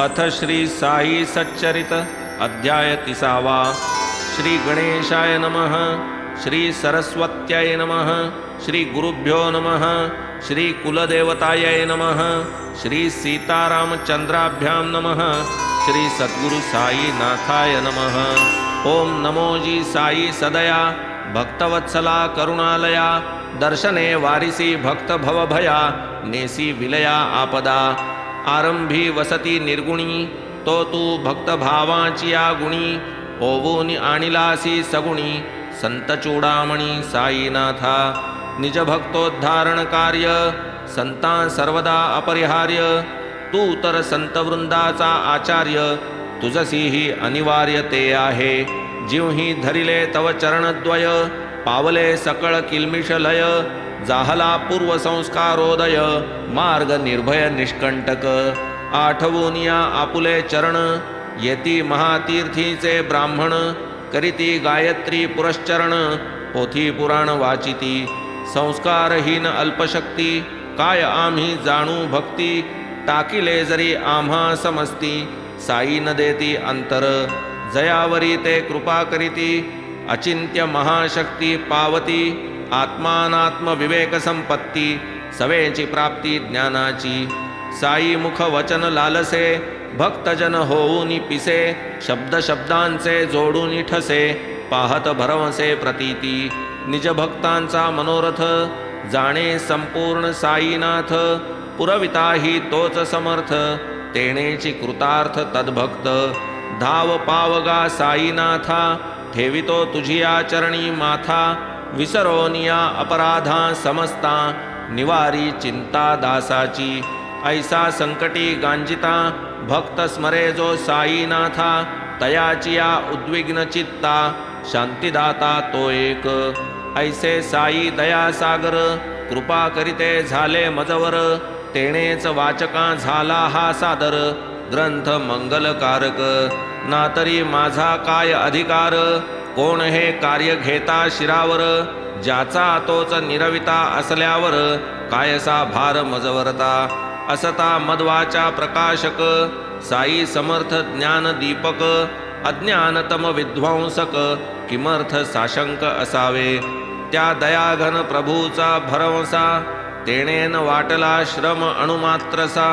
अथ श्री साई सच्चरित अध्याय 30वा। श्री गणेशाय नमः। श्री सरस्वत्यै नमः। श्री गुरुभ्यो नमः। श्री कुलदेवतायै नमः। श्री सीतारामचंद्राभ्यां नमः। श्री सद्गुरु साई नाथाय नमः। ओम नमो जी साई सदया भक्तवत्सला करुणालया दर्शने वारिसी भक्त भवभया नेसी विलया आपदा आरंभी वसती निर्गुणी तो तू भक्त भावाची या गुणी ओवून आणिलासी सगुणी संत चूडामणी साईनाथा निज भक्तोद्धारण कार्य संता सर्वदा अपरिहार्य तू तर संत वृंदाचा आचार्य तुझसीही अनिवार्य ते आहे जीवही धरिले तव चरणद्वय पावले सकळ किलमिष लय जाहला पूर्व संस्कारोदय मार्ग निर्भय निष्कंटक आठवूनिया आपुले चरण येती महातीर्थीचे ब्राह्मण करीती गायत्री पुरश्चरण पोथी पुराण वाचिती संस्कारहीन अल्पशक्ती काय आम्ही जाणू भक्ती टाकिले जरी आम्हा समस्ती साई न देती अंतर जयावरी ते कृपा करीती अचिंत्य महाशक्ती पावती आत्मानात्म विवेक संपत्ती सवेची प्राप्ती ज्ञानाची साई मुख वचन लालसे भक्तजन होऊनी पिसे शब्द शब्दांचे जोडून ठसे पाहत भरवसे प्रतीती निज भक्तांचा मनोरथ जाणे संपूर्ण साईनाथ पुरविताही तोच समर्थ तेणेची कृतार्थ तद्भक्त धाव पावगा साईनाथा ठेवितो तुझिया चरणी माथा विसरोनिया अपराधा समस्ता निवारी चिंता दासाची ऐसा संकटी गांजिता भक्त स्मरे जो साईनाथा तयाचिया उद्विग्न चित्ता शांतिदाता तो एक ऐसे साई दया सागर कृपा करिते झाले मजवर तेणेच वाचका झाला हा सादर ग्रंथ मंगलकारक ना तरी माझा काय अधिकार कोण हे कार्य घेता शिरावर ज्याचा तोच निरविता असल्यावर कायसा भार मजवरता असता मध्वाचा प्रकाशक साई समर्थ ज्ञान दीपक अज्ञानतम विध्वंसक किमर्थ साशंक असावे त्या दयाघन प्रभूचा भरवसा तेणेन वाटला श्रम अणुमात्रसा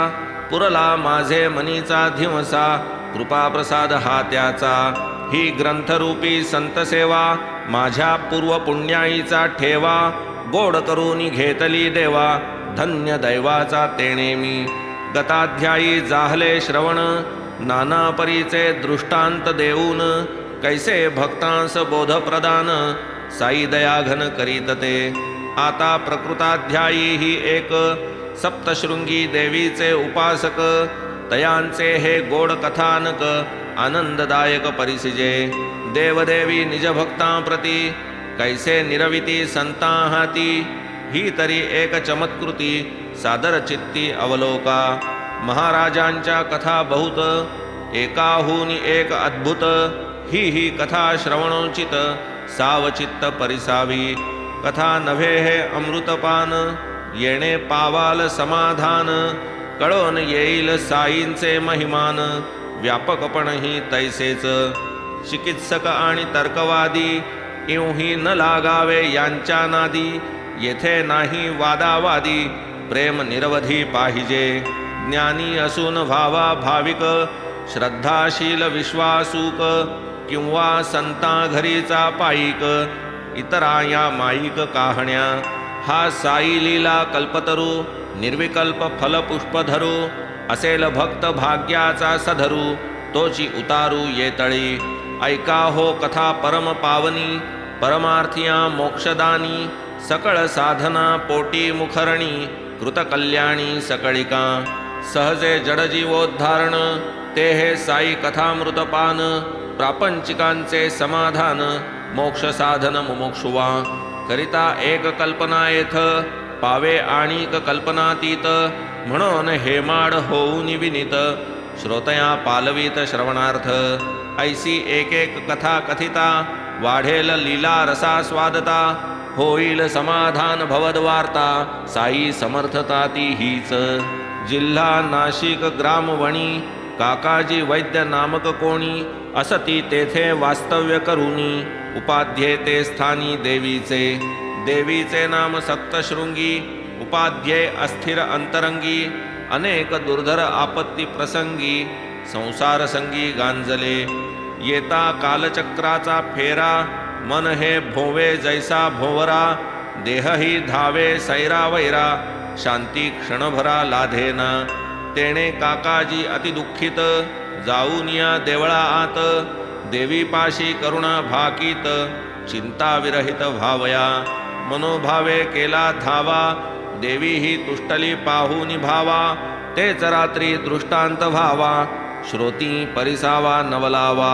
पुरला माझे मनीचा धिवसा कृपा प्रसाद हा त्याचा ही ग्रंथरूपी संतसेवा माझ्या पूर्व पुण्याईचा ठेवा गोड करून घेतली देवा धन्य दैवाचा तेणे मी गताध्यायी जाहले श्रवण नाना परीचे दृष्टांत देऊन कैसे भक्तांस बोध प्रदान साई दयाघन करीत ते आता प्रकृताध्यायी ही एक सप्तशृंगी देवीचे उपासक तयांचे हे गोड कथानक आनंददायक परिसिजे देवदेवी निज भक्तांप्रती कैसे निरविती संता हाती ही तरी एक चमत्कृती सादर चित्ती अवलोका महाराजांच्या कथा बहुत एकाहूनी एक अद्भुत ही कथा श्रवणोचित सावचित्त परिसावी कथा नव्हे हे अमृतपान येणे पावाल समाधान कळोन येईल साईंचे महिमान व्यापकपणही तैसेच चिकित्सक आणि तर्कवादी इवही न लागावे यांच्या नादी येथे नाही वादावादी प्रेम निरवधी पाहिजे ज्ञानी असून व्हावा भाविक श्रद्धाशील विश्वासूक किंवा संता घरीचा पाईक इतरा या माईक काहण्या हा साई लीला कल्पतरू निर्विकल्प फलपुष्पधरू असेल भक्त भाग्याचा सधरू तोची उतारू येतळी ऐका हो कथा परम पावनी परमार्थिया मोक्षदानी सकळ साधना पोटी मुखरणी कृतकल्याणी सकळिका सहजे जडजीवोद्धारण ते हे साई कथामृतपान प्रापंचिकांचे समाधान मोक्ष साधन मुमुक्षुवा करिता एक कल्पना येथ पावे आणिक कल्पनातीत म्हणून हेमाड होऊन विनीत श्रोतया पालवीत श्रवणार्थ ऐसी एक एक कथा कथिता वाढेल लीला रसा स्वादता होईल समाधान भवद्वार्ता साई समर्थता ती हीच जिल्हा नाशिक ग्रामवणी काकाजी वैद्य नामक कोणी असती तेथे वास्तव्य करुनी उपाध्ये ते स्थानी देवीचे देवीचे नाम सप्तशृंगी उपाध्ये अस्थिर अंतरंगी अनेक दुर्धर आपत्ती प्रसंगी संसार संगी गांजले येता कालचक्राचा फेरा मन हे भोवे जैसा भोवरा देहही धावे सैरा वैरा शांती क्षणभरा लाधेना तेणे काकाजी अतिदुःखित जाऊन या देवळा आत देवीपाशी करुणा भाकीत चिंता विरहित व्हावया मनोभावे केला धावा देवी ही तुष्टली पाहूनी भावा तेच रात्री दृष्टांत व्हावा श्रोती परिसावा नवलावा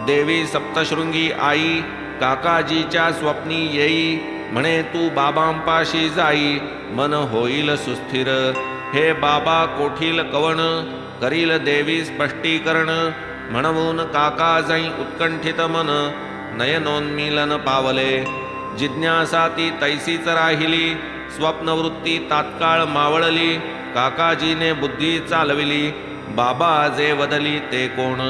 देवी सप्तशृंगी आई काकाजीच्या स्वप्नी येई म्हणे तू बाबांपाशी जाई मन होईल सुस्थिर हे बाबा कोठील कवण करील देवी स्पष्टीकरण म्हणून काका जाई उत्कंठित मन नयनोन्मीलन पावले जिज्ञासा ती तैसीच राहिली स्वप्नवृत्ती तात्काळ मावळली काकाजीने बुद्धी चालविली बाबा जे वदली ते कोण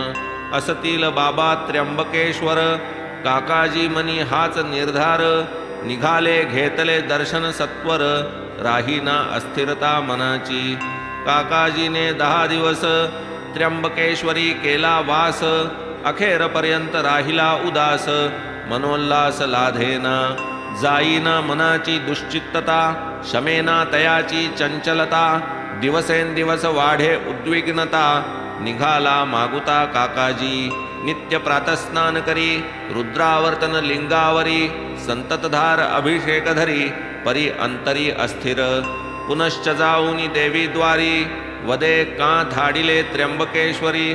असतील बाबा त्र्यंबकेश्वर काकाजी मनी हाच निर्धार निघाले घेतले दर्शन सत्वर राहीना अस्थिरता मनाची काकाजीने 10 दिवस त्र्यंबकेश्वरी केला वास अखेरपर्यंत राहिला उदास मनोल्लास लाधेना जाईना मनाची दुश्चित्तता शमेना तयाची चंचलता दिवसेंदिवस वाढे उद्विग्नता निघाला मागुता काकाजी नित्य प्रातस्नान करी रुद्रावर्तन लिंगावरी संततधार अभिषेक धरी परी अंतरी अस्थिर पुनश्च जाऊनी देवी द्वारी वदे का धाडिले त्र्यंबकेश्वरी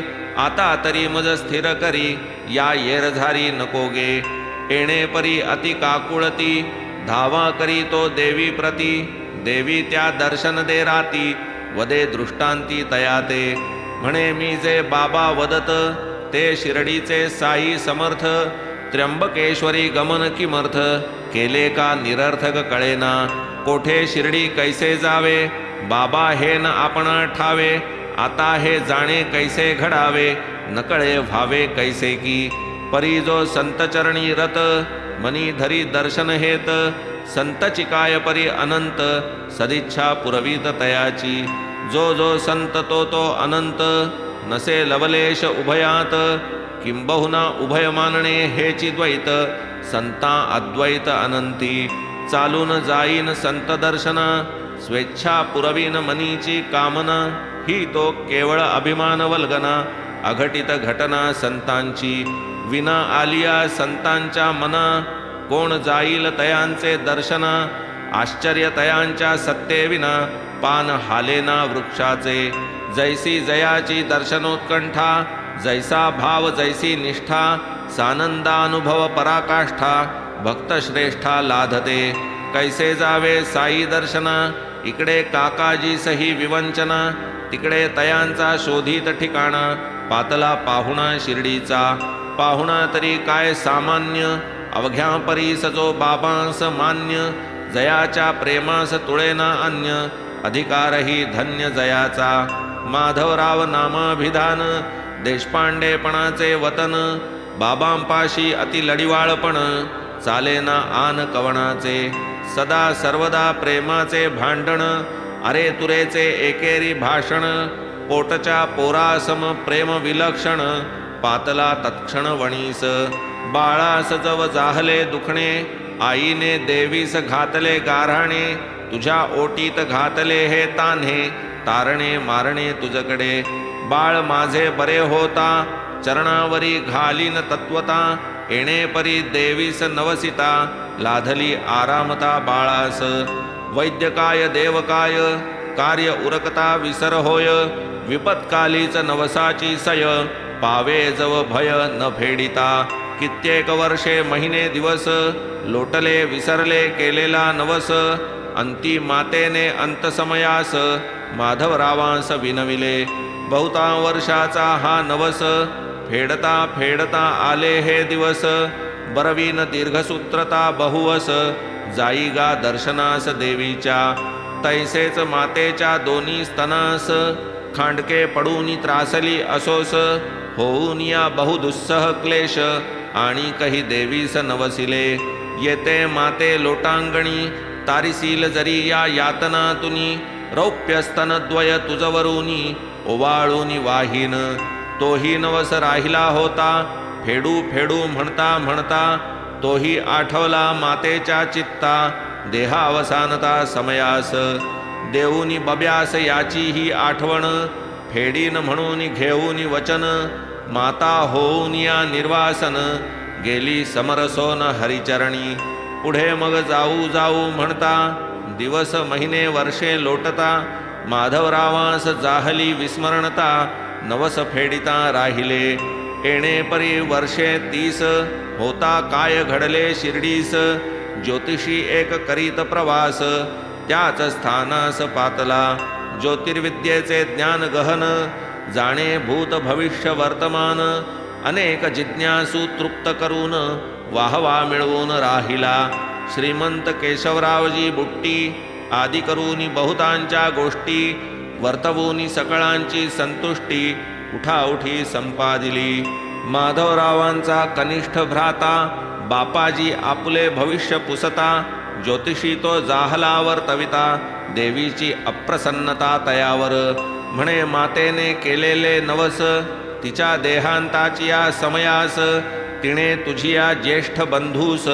आता तरी मज स्थिर करी या येरझारी नकोगे येणे परी अति काकुळती धावा करी तो देवी प्रती देवी त्या दर्शन दे राती वदे दृष्टांती तयाते म्हणे मी जे बाबा वदत ते शिर्डीचे साई समर्थ त्र्यंबकेश्वरी गमन किमर्थ केले का निरर्थक कळेना कोठे शिर्डी कैसे जावे बाबा हे न आपण ठावे आता हे जाणे कैसे घडावे नकळे व्हावे कैसे की परी जो संतचरणी रत मनी धरी दर्शन हेत संत चिकाय परी अनंत सदिच्छा पुरवीत तयाची जो जो संत तो अनंत नसे लवलेश उभयात किंबहुना उभय मानणे हेची द्वैत संता अद्वैत अनंती चालून जाईन संत दर्शन स्वेच्छा पुरवीन मनीची कामना ही तो केवळ अभिमान वल्गना अघटित घटना संतांची विना आलिया संतांच्या मना कोण जाईल तयांचे दर्शना आश्चर्य तयांच्या सत्ते विना पान हालेना वृक्षाचे जैसी जयाची दर्शनोत्कंठा जैसा भाव जैसी निष्ठा सानंदानुभव पराकाष्ठा भक्त श्रेष्ठा लाधते कैसे जावे साई दर्शना इकडे काकाजी सही विवंचना तिकडे तयांचा शोधित ठिकाणा पातला पाहुणा शिर्डीचा पाहुणा तरी काय सामान्य अवघ्या परीस जो बाबांस मान्य जयाच्या प्रेमास तुळेना अन्य अधिकारही धन्य जयाचा माधवराव नामाभिधान देशपांडेपणाचे वतन बाबांपाशी अति लढिवाळपण चालेना आन कवणाचे सदा सर्वदा प्रेमाचे भांडण अरे तुरेचे एकेरी भाषण पोटच्या पोरासम प्रेम विलक्षण पातला तत्क्षण वणीस बाळास जव जाहले दुखणे आईने देवीस घातले गाऱ्हाणे तुझ्या ओटीत घातले हे तान्हे तारणे मारणे तुझकडे बाळ माझे बरे होता चरणावरी घालीन तत्वता येणे परी देवीस नवसिता लाधली आरामता बाळास वैद्यकाय देवकाय कार्य उरकता विसर होय विपत्कालीच नवसाची सय पावे जव भय न फेडिता कित्येक वर्षे महिने दिवस लोटले विसरले केलेला नवस अंती मातेने अंतसमयास माधवरावांस विनविले बहुता वर्षाचा हा नवस फेडता फेडता आले हे दिवस बरवीन दीर्घसूत्रता बहुवस जाईगा दर्शनास देवीच्या तैसेच मातेच्या दोन्ही स्तनास खांडके पडूनी त्रासली असोस, होऊन या बहुदुस्सह क्लेश, आणि कही देवीस नवसिले. येते माते लोटांगणी, तारिसील जरी या यातना तुनी, रौप्यस्तनद्वय तुजवरूनी, ओवाळूनी वाहीन. तोही नवस राहिला होता, फेडू फेडू म्हणता म्हणता, तोही आठवला मातेच्या चित्ता, देहावसानता समयास. देऊनी बब्यास याची ही आठवण, फेडीन म्हणून घेऊनी वचन, माता होऊन या निर्वासन, गेली समरसोन हरिचरणी. पुढे मग जाऊ जाऊ म्हणता, दिवस महिने वर्षे लोटता, माधवरावास जाहली विस्मरणता, नवस फेडिता राहिले. येणे परी वर्षे 30, होता काय घडले शिर्डीस, ज्योतिषी एक करीत प्रवास, त्याच स्थानास पातला. ज्योतिर्विद्येचे ज्ञान गहन, जाणे भूत भविष्य वर्तमान, अनेक जिज्ञासू तृप्त करून, वाहवा मिळवून राहिला. श्रीमंत केशवरावजी बुट्टी, आदी करूनी बहुतांच्या गोष्टी, वर्तवूनी सकळांची संतुष्टी, उठाउठी संपादिली. माधवरावांचा कनिष्ठ भ्राता, बापाजी आपुले भविष्य पुसता, ज्योतिषी तो जाहला वर्तविता, देवीची अप्रसन्नता तयावर. म्हणे मातेने केलेले नवस, तिच्या देहांताची या समयास, तिने तुझिया ज्येष्ठ बंधूस,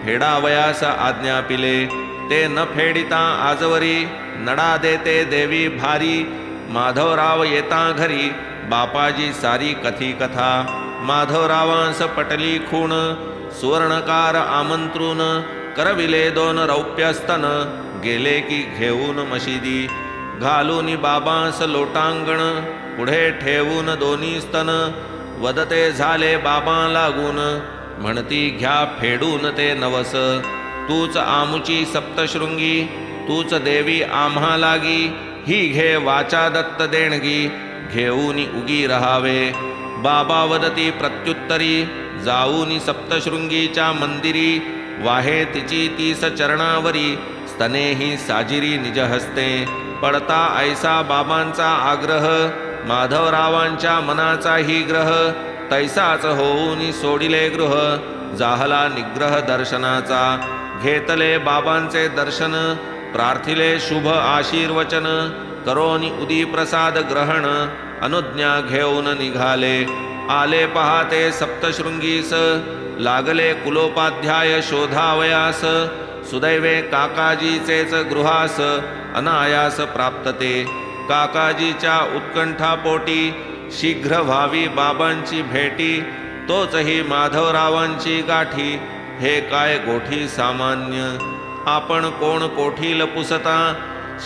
फेडावयास आज्ञापिले. ते न फेडिता आजवरी, नडा देते देवी भारी. माधवराव येता घरी, बापाजी सारी कथी कथा. माधवरावांस पटली खूण, सुवर्णकार आमंत्रून, करविले 2 रौप्यस्तन, गेले की घेऊन मशिदी. घालून बाबांस लोटांगण, पुढे ठेवून 2 स्तन, वदते झाले बाबा लागून, म्हणती घ्या फेडून ते नवस. तूच आमुची सप्तशृंगी, तूच देवी आम्हा लागी, ही घे वाचा दत्त देणगी, घेऊनी उगी रहावे. बाबा वदती प्रत्युत्तरी, जाऊनी सप्तशृंगीच्या मंदिरी, वाहे तिची 30 चरणावरी, स्तनेही साजिरी निज हस्ते. पडता ऐसा बाबांचा आग्रह, माधवरावांच्या मनाचाही ग्रह, तैसाच होऊनी सोडिले गृह, जाहला निग्रह दर्शनाचा. घेतले बाबांचे दर्शन, प्रार्थिले शुभ आशीर्वचन, करोनी उदी प्रसाद ग्रहण, अनुज्ञा घेऊन निघाले. आले पहाते सप्तशृंगीस, लागले कुलोपाध्याय शोधावयास. सुदैवे काकाजीचेच गृहास, अनायास प्राप्तते. काकाजीच्या उत्कंठापोटी, शीघ्र व्हावी बाबांची भेटी. तोचही माधवरावांची गाठी, हे काय गोठी सामान्य. आपण कोण कोठील पुसता,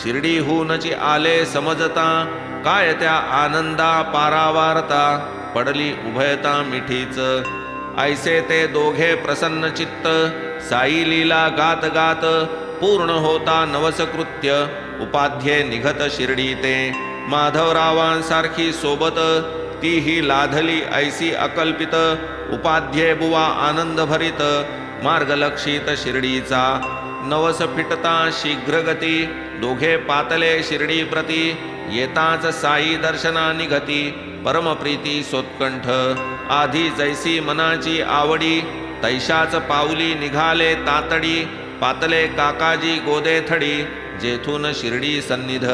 शिर्डीहूनची आले समजता. काय त्या आनंदा पारावारता, पडली उभयता मिठीच. ऐसे ते दोघे प्रसन्न चित्त, साई लीला गात गात, पूर्ण होता नवसकृत्य. उपाध्ये निघत शिर्डी ते, माधवरावांसारखी सोबत, तीही लाधली ऐसी अकल्पित. उपाध्ये बुवा आनंद भरित, मार्गलक्षित शिर्डीचा. नवस फिटता शीघ्रगती, दोघे पातले शिर्डी प्रती. येताच साई दर्शना निघती, परमप्रीती सोत्कंठ. आधी जैसी मनाची आवडी, तैशाच पाऊली निघाले तातडी. पातले काकाजी गोदेथडी, जेथून शिर्डी सन्निध.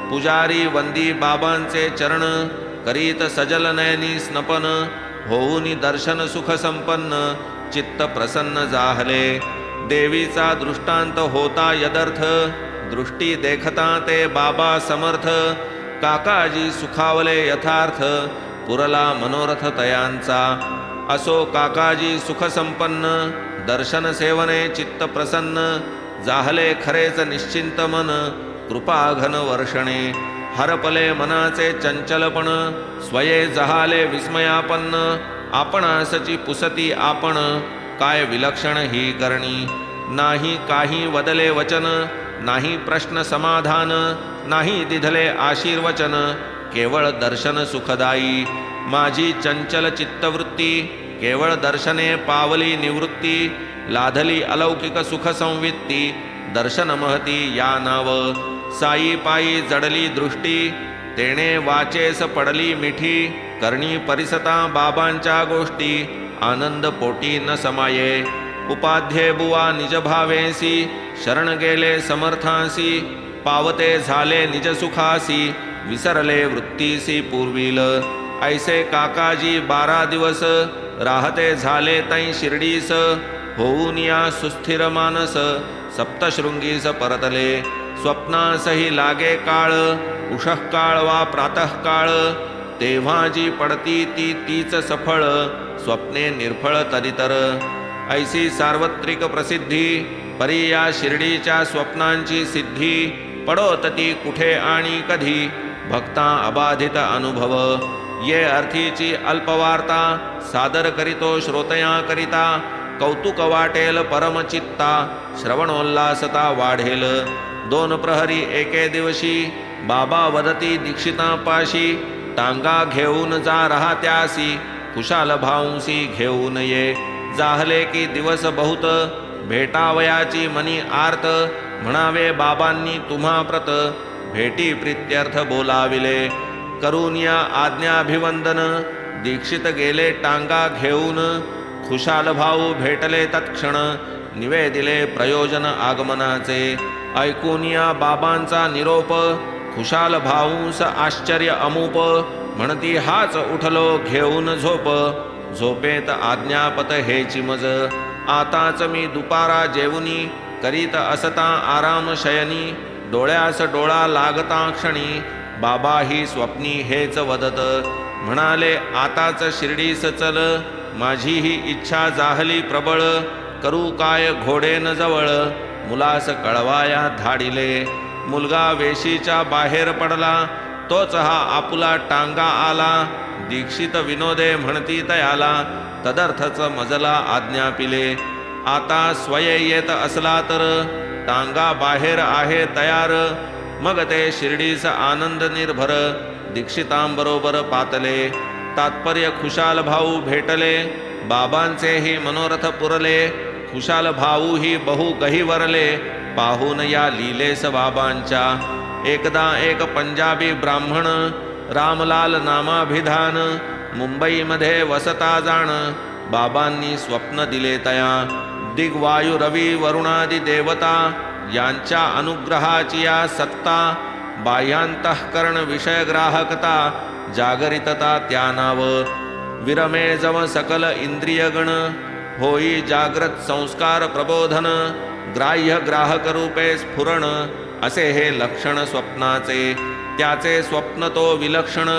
पुजारी वंदी बाबांचे चरण, करीत सजल नयनी स्नपन. होऊनी दर्शन सुख संपन्न, चित्त प्रसन्न जाहले. देवीचा दृष्टांत होता यदर्थ, दृष्टी देखता ते बाबा समर्थ. काकाजी सुखावले यथार्थ, पुरला मनोरथ तयांचा. असो काकाजी सुख संपन्न, दर्शन सेवने चित्त प्रसन्न. जाहले खरेच निश्चिंत मन, कृपा घन वर्षणे. हरपले मनाचे चंचलपण, स्वये जहाले विस्मयापन्न. आपणासची पुसती आपण, काय विलक्षण ही करणी. नाही काही वदले वचन, नाही प्रश्न समाधान. नाही दिधले आशीर्वचन, केवळ दर्शन सुखदायी. माझी चंचल चित्तवृत्ती, केवळ दर्शने पावली निवृत्ती. लाधली अलौकिक सुख संवित्ती, दर्शन महती या नाव. साई पायी जडली दृष्टी, तेणे वाचेस पडली मिठी, करणी परिसता बाबांच्या गोष्टी, आनंद पोटी न समाये. उपाध्ये बुवा निज भावेसी, शरण गेले समर्थांसी, पावते झाले निज सुखासी, विसरले वृत्तीसी पूर्वील. ऐसे काकाजी 12 दिवस, राहते झाले तै शिर्डीस, होऊन या सुस्थिर मानस, सप्तशृंगीस परतले. स्वप्नासही लागे काळ, उषः काळ वा प्रातः काळ, तेव्हा जी पडती ती तीच सफळ, स्वप्ने निर्फळ तदितर. ऐसी सार्वत्रिक प्रसिद्धी, परी या शिर्डीच्या स्वप्नांची सिद्धी, पडोत ती कुठे आणि कधी, भक्ता अबाधित अनुभव. ये अर्थीची अल्पवार्ता, सादर करीतो श्रोतया करिता, कौतुक वाटेल परमचित्ता, श्रवणोल्लासता वाढेल. 2 प्रहरी एके दिवशी, बाबा वदती दीक्षितापाशी, टांगा घेऊन जा राहत्यासी, कुशाल भाऊंसी घेऊन ये. जाहले की दिवस बहुत, भेटावयाची मनी आर्त, म्हणावे बाबांनी तुम्हा प्रत, भेटी प्रित्यर्थ बोलाविले. करून या आज्ञाभिवंदन, दीक्षित गेले टांगा घेऊन, खुशाल भाऊ भेटले तत्क्षण, निवेदिले प्रयोजन आगमनाचे. ऐकून या बाबांचा निरोप, खुशाल भाऊंस आश्चर्य अमूप, म्हणती हाच उठलो घेऊन झोप, झोपेत आज्ञापत हेची मज. आताच मी दुपारा जेवुनी, करीत असता आराम शयनी, डोळ्यास डोळा लागता क्षणी, बाबा ही स्वप्नी हेच वदत. म्हणाले आताच शिर्डीस चल, माझी ही इच्छा जाहली प्रबळ, करू काय घोडेन जवळ, मुलास कळवाया धाडिले. मुलगा वेशीच्या बाहेर पडला, तोच हा आपुला टांगा आला, दीक्षित विनोदे म्हणती तयाला, तदर्थच मजला आज्ञा पिले. आता स्वय येत असला तर, टांगा बाहेर आहे तयार, मग ते शिर्डीस आनंद निर्भर, दीक्षितांबरोबर पातले. तात्पर्य खुशाल भाऊ भेटले, बाबांचेही मनोरथ पुरले, खुशाल भाऊ ही बहु गहिवरले, पाहून या लीलेस बाबांच्या. एकदा एक पंजाबी ब्राह्मण, रामलाल नामाभिधान, मुंबईमध्ये वसता जाण, बाबांनी स्वप्न दिले तया. दिग्वायू रवी वरुणादी देवता, यांच्या अनुग्रहाची या सत्ता, बाह्यांतःकरण विषयग्राहकता, जागरितता त्या नाव. विरमे जव सकल इंद्रियगण, होई जाग्रत संस्कार प्रबोधन, ग्राह्य ग्राहक रूपे स्फुरण, असे हे लक्षण स्वप्नाचे. त्याचे स्वप्न तो विलक्षण,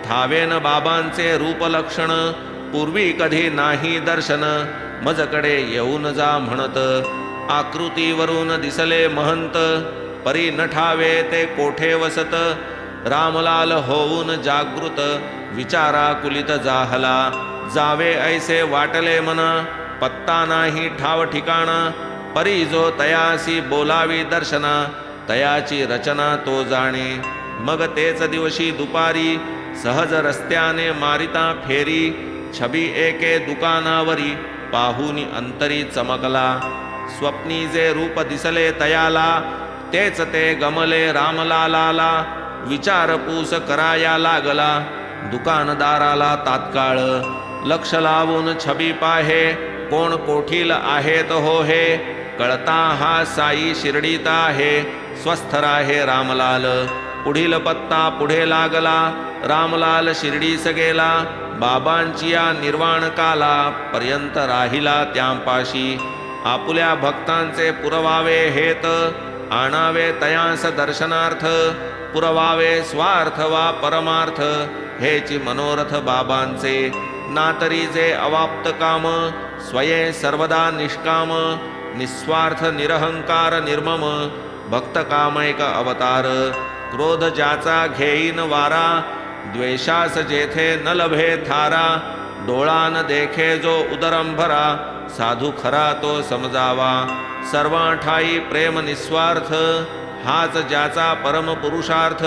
थावेन बाबांचे रूपलक्षण, पूर्वी कधी नाही दर्शन, मजकडे येऊन जा म्हणत. आकृतीवरून दिसले महंत, परी न ठावे ते कोठे वसत, रामलाल होऊन जागृत, विचारा कुलित जाहला. जावे ऐसे वाटले मना, पत्ता नाही ठाव ठिकाणा, परी जो तयासी बोलावी दर्शना, तयाची रचना तो जाणे. मग तेच दिवशी दुपारी, सहज रस्त्याने मारिता फेरी, छबी एके दुकानावरी, पाहुनी अंतरी चमकला. स्वप्नी जे रूप दिसले तयाला, तेच ते गमले रामलालाला. विचारपूस कराया लागला, दुकानदाराला तात्काळ. लक्ष लावून छबी पाहे, कोण कोठील आहेत हो हे, कळता हा साई शिर्डीत आहे, स्वस्थ राहे रामलाल. पुढील पत्ता पुढे लागला, रामलाल शिर्डीस गेला, बाबांची या निर्वाण काला, पर्यंत राहिला त्यांपाशी. आपुल्या भक्तांचे पुरवावे हेत, आणावे तयांस दर्शनार्थ, पुरवावे स्वार्थ वा परमार्थ, हेची मनोरथ बाबांचे. नातरी जे अवाप्त काम, स्वये सर्वदा निष्काम, निस्वार्थ निरहंकार निर्मम, भक्त कामैक अवतार. क्रोध ज्याचा घेईन वारा, द्वेषास जेथे न लभे थारा, डोळा न देखे जो उदरंभरा, साधू खरा तो समजावा. सर्वा ठाई प्रेम निस्वार्थ, हाच ज्याचा परम पुरुषार्थ.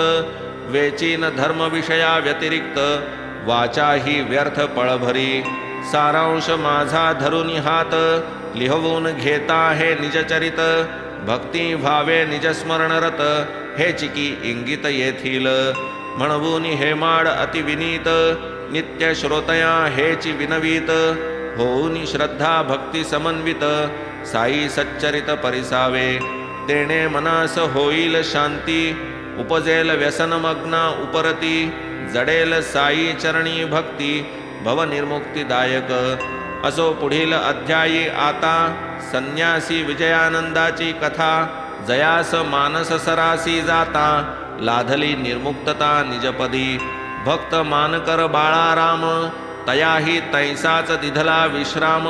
वेचीन धर्म विषया व्यतिरिक्त, वाचा ही व्यर्थ पळभरी. सारांश माझा धरुनी हात, लिहवून घेता हे निजचरित. भक्ती भावे निजस्मरणरत, हे चिकी इंगित येथील. म्हणून हेमाड अति विनीत नित्य श्रोतया हेची विनवीत होऊनी श्रद्धा भक्ती समन्वित साई सच्चरित परिसावे तेणे मनास होईल शांती उपजेल व्यसनमग्ना उपरती जडेल साई चरणी भक्ती भव निर्मुक्तीदायक असो पुढील अध्यायी आता संन्यासी विजयानंदाची कथा जयास मानस सरासी जाता लाधली निर्मुक्तता निजपदी भक्त मानकर बाळाराम तयाही तैसाच दिधला विश्राम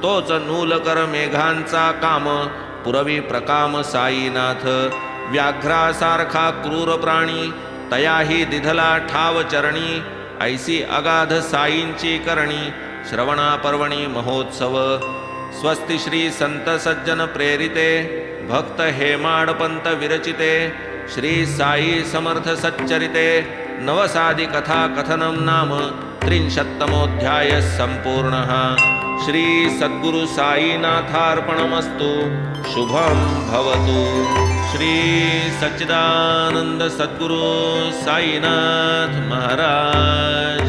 तोच नूलकर मेघांचा काम पुरवी प्रकाम साईनाथ व्याघ्रासारखा क्रूर प्राणी तयाही दिधला ठाव चरणी ऐसी अगाध साईंची करणी श्रवणा पर्वणी महोत्सव स्वस्ति श्री संत सज्जन प्रेरिते भक्त हेमाडपंत विरचिते श्री साई समर्थ सच्चरिते नवसादि कथा कथनं नाम 33 संपूर्णः श्री सद्गुरु साईनाथार्पणमस्तु शुभं भवतु श्री सच्चिदानंद सद्गुरु साईनाथ महाराज